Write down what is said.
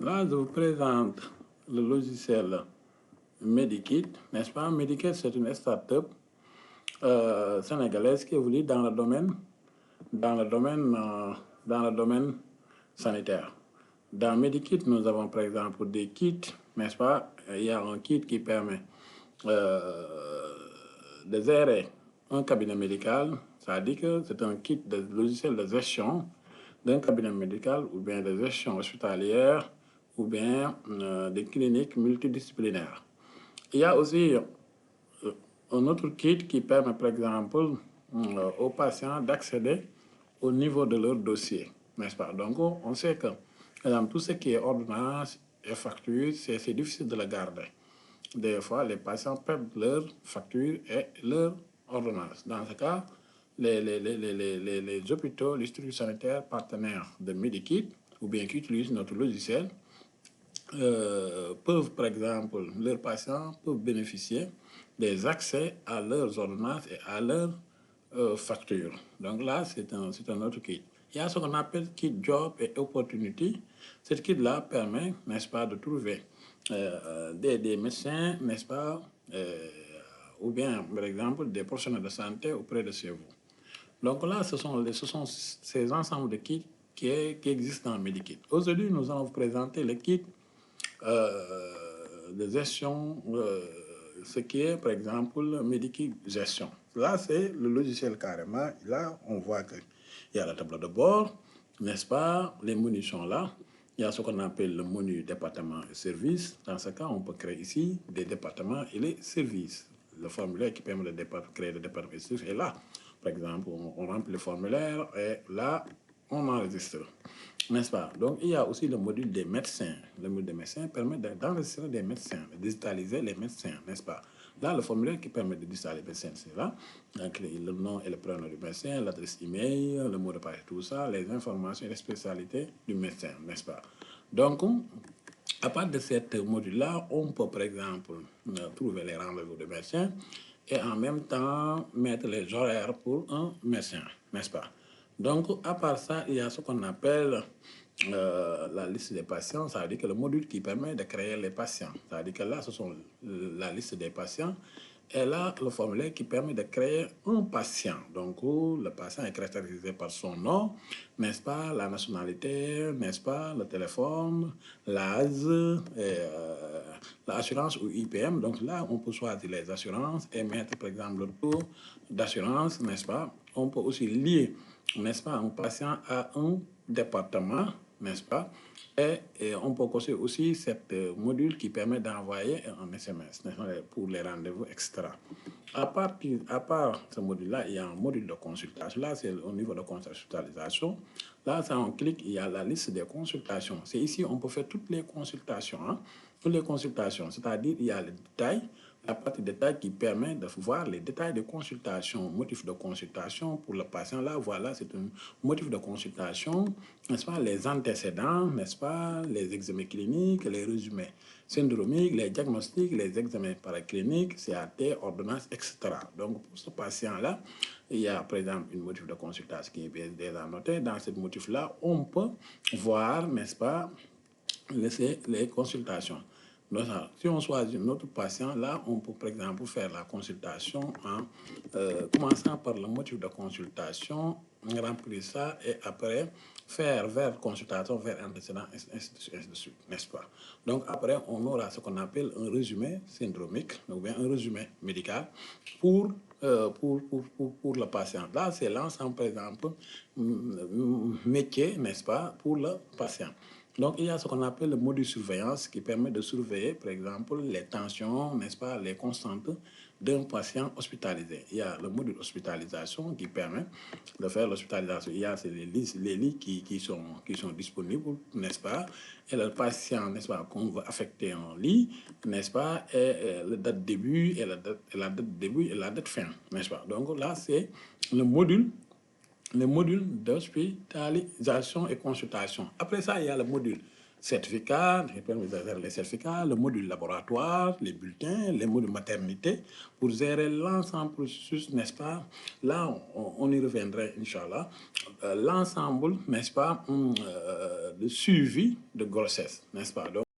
Là, je vous présente le logiciel Medikit, n'est-ce pas? Medikit, c'est une start-up sénégalaise qui évolue dans le domaine, dans le domaine sanitaire. Dans Medikit, nous avons par exemple des kits, n'est-ce pas? Il y a un kit qui permet de gérer un cabinet médical, c'est-à-dire que c'est un kit de logiciel de gestion d'un cabinet médical ou bien de gestion hospitalière ou bien des cliniques multidisciplinaires. Il y a aussi un autre kit qui permet, par exemple, aux patients d'accéder au niveau de leur dossier, n'est-ce pas? Donc, on sait que, par exemple, tout ce qui est ordonnance et facture, c'est difficile de le garder. Des fois, les patients perdent leur facture et leur ordonnance. Dans ce cas, les hôpitaux, les structures sanitaires partenaires de Medikit, ou bien qui utilisent notre logiciel, peuvent, par exemple, leurs patients peuvent bénéficier des accès à leurs ordonnances et à leurs factures. Donc là, c'est un autre kit. Il y a ce qu'on appelle kit job et opportunity. Cette kit-là permet, n'est-ce pas, de trouver des médecins, n'est-ce pas, ou bien, par exemple, des professionnels de santé auprès de chez vous. Donc là, ce sont ces ensembles de kits qui existent dans Medikit. Aujourd'hui, nous allons vous présenter le kit de gestion, ce qui est, par exemple, Medikit Gestion. Là, c'est le logiciel carrément. Là, on voit qu'il y a la table de bord, n'est-ce pas? Les menus sont là. Il y a ce qu'on appelle le menu département et services. Dans ce cas, on peut créer ici des départements et les services. Le formulaire qui permet de créer des départements et services est là. Par exemple, on remplit le formulaire et là, on enregistre. N'est-ce pas? Donc, il y a aussi le module des médecins. Le module des médecins permet d'enregistrer des médecins, de digitaliser les médecins, n'est-ce pas? Là, le formulaire qui permet de digitaliser les médecins, c'est là. Donc, le nom et le prénom du médecin, l'adresse email, le mot de passe, tout ça, les informations et les spécialités du médecin, n'est-ce pas? Donc, à partir de cette module-là, on peut, par exemple, trouver les rendez-vous de médecin et en même temps mettre les horaires pour un médecin, n'est-ce pas? Donc, à part ça, il y a ce qu'on appelle la liste des patients, ça veut dire que le module qui permet de créer les patients. Ça veut dire que là, ce sont la liste des patients. Et là, le formulaire qui permet de créer un patient. Donc, le patient est caractérisé par son nom, n'est-ce pas, la nationalité, n'est-ce pas, le téléphone, l'âge, l'assurance ou IPM. Donc là, on peut choisir les assurances et mettre, par exemple, le taux d'assurance, n'est-ce pas. On peut aussi lier, n'est-ce pas, un patient à un département, n'est-ce pas? Et on peut cocher aussi cette module qui permet d'envoyer un SMS pour les rendez-vous, etc. À part ce module-là, il y a un module de consultation. Là, c'est au niveau de consultation. Là, ça, on clique, il y a la liste des consultations. C'est ici, on peut faire toutes les consultations. Toutes les consultations, c'est-à-dire il y a les détails, la partie détail qui permet de voir les détails de consultation, motif de consultation pour le patient. Là, voilà, c'est un motif de consultation, n'est-ce pas, les antécédents, n'est-ce pas, les examens cliniques, les résumés syndromiques, les diagnostics, les examens paracliniques, CAT, ordonnances, etc. Donc, pour ce patient-là, il y a, par exemple, une motif de consultation qui est déjà noté. Dans ce motif-là, on peut voir, n'est-ce pas, les consultations. Donc, si on choisit notre patient, là, on peut, par exemple, faire la consultation en commençant par le motif de consultation, remplir ça et après faire vers consultation, vers antécédent, ainsi de suite, n'est-ce pas? Donc, après, on aura ce qu'on appelle un résumé syndromique, ou bien un résumé médical pour le patient. Là, c'est l'ensemble, par exemple, métier, n'est-ce pas, pour le patient. Donc, il y a ce qu'on appelle le module surveillance qui permet de surveiller, par exemple, les tensions, n'est-ce pas, les constantes d'un patient hospitalisé. Il y a le module hospitalisation qui permet de faire l'hospitalisation. Il y a les lits qui sont disponibles, n'est-ce pas, et le patient, n'est-ce pas, qu'on va affecter en lit, n'est-ce pas, et la date début et la date début et la date fin, n'est-ce pas. Donc là, c'est le module d'hospitalisation et consultation. Après ça, il y a le module certificats, les certificats, le module laboratoire, les bulletins, les mots de maternité, pour gérer l'ensemble processus, n'est-ce pas? Là, on y reviendrait, Inch'Allah. L'ensemble, n'est-ce pas, de suivi de grossesse, n'est-ce pas? Donc,